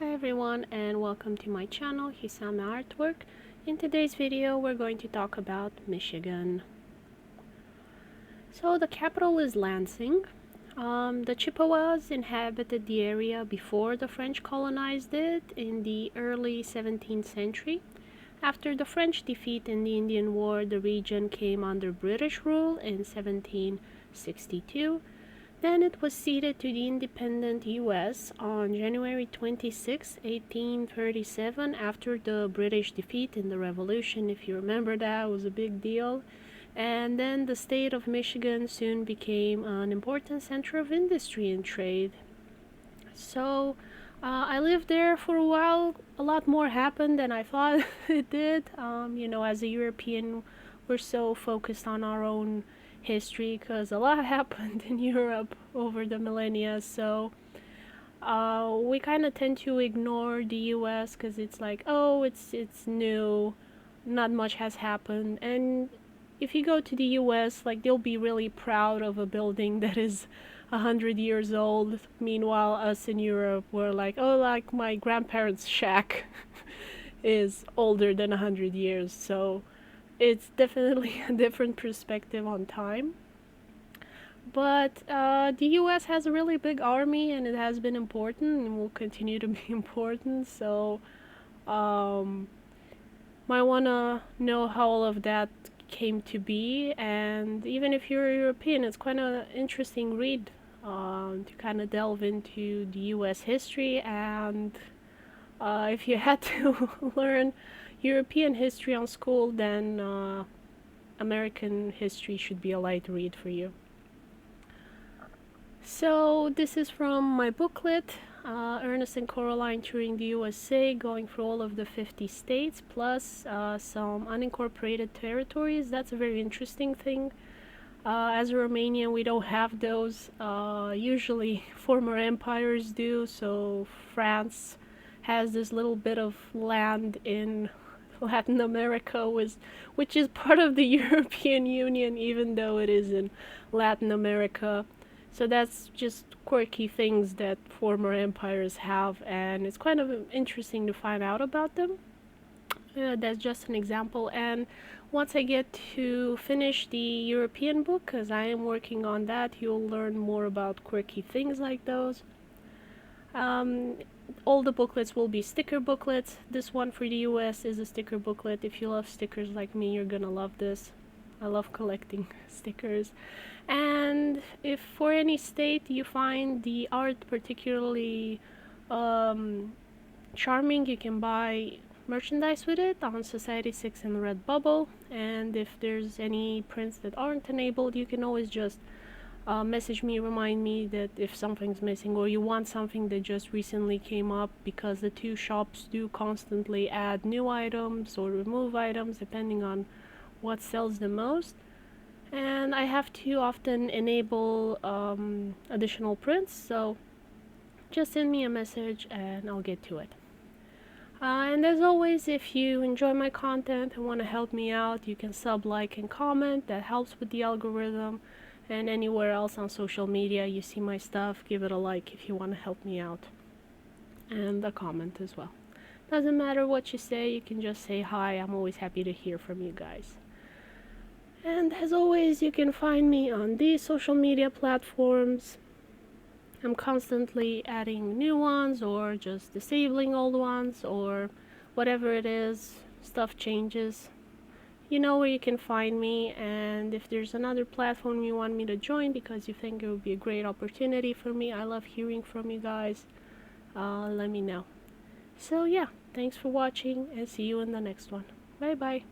Hi everyone and welcome to my channel Hisame Artwork. In today's video we're going to talk about Michigan. So the capital is Lansing. The Chippewas inhabited the area before the French colonized it in the early 17th century. After the French defeat in the Indian War, the region came under British rule in 1762. Then it was ceded to the independent U.S. on January 26, 1837, after the British defeat in the Revolution. If you remember, that was a big deal. And then the state of Michigan soon became an important center of industry and trade. So I lived there for a while. A lot more happened than I thought it did. As a European, we're so focused on our own history because a lot happened in Europe over the millennia, so we kind of tend to ignore the US because it's like, oh, it's new, not much has happened. And if you go to the US, like, they'll be really proud of a building that is 100 years old. Meanwhile, us in Europe, we're like, oh, like my grandparents' shack is older than 100 years. So it's definitely a different perspective on time. But the US has a really big army and it has been important and will continue to be important. So might want to know how all of that came to be. And even if you're a European, it's quite an interesting read to kind of delve into the US history. And if you had to learn European history on school, then American history should be a light read for you. So this is from my booklet, Ernest and Coraline touring the USA, going through all of the 50 states, plus some unincorporated territories. That's a very interesting thing. As a Romanian, we don't have those. Usually former empires do, so France has this little bit of land in Latin America, which is part of the European Union, even though it is in Latin America. So that's just quirky things that former empires have, and it's kind of interesting to find out about them. That's just an example. And once I get to finish the European book, because I am working on that, you'll learn more about quirky things like those. All the booklets will be sticker booklets. This one for the US is a sticker booklet. If you love stickers like me, you're gonna love this. I love collecting stickers. And if for any state you find the art particularly charming, you can buy merchandise with it on Society6 and Redbubble. And if there's any prints that aren't enabled, you can always just message me, remind me that if something's missing or you want something that just recently came up, because the two shops do constantly add new items or remove items depending on what sells the most. And I have to often enable additional prints, so just send me a message and I'll get to it. And as always, if you enjoy my content and want to help me out, you can sub, like, and comment. That helps with the algorithm. And anywhere else on social media you see my stuff, give it a like if you want to help me out. And a comment as well. Doesn't matter what you say, you can just say hi. I'm always happy to hear from you guys. And as always, you can find me on these social media platforms. I'm constantly adding new ones or just disabling old ones, or whatever it is, stuff changes. You know where you can find me, and if there's another platform you want me to join because you think it would be a great opportunity for me, I love hearing from you guys, let me know. So yeah, thanks for watching and see you in the next one. Bye bye.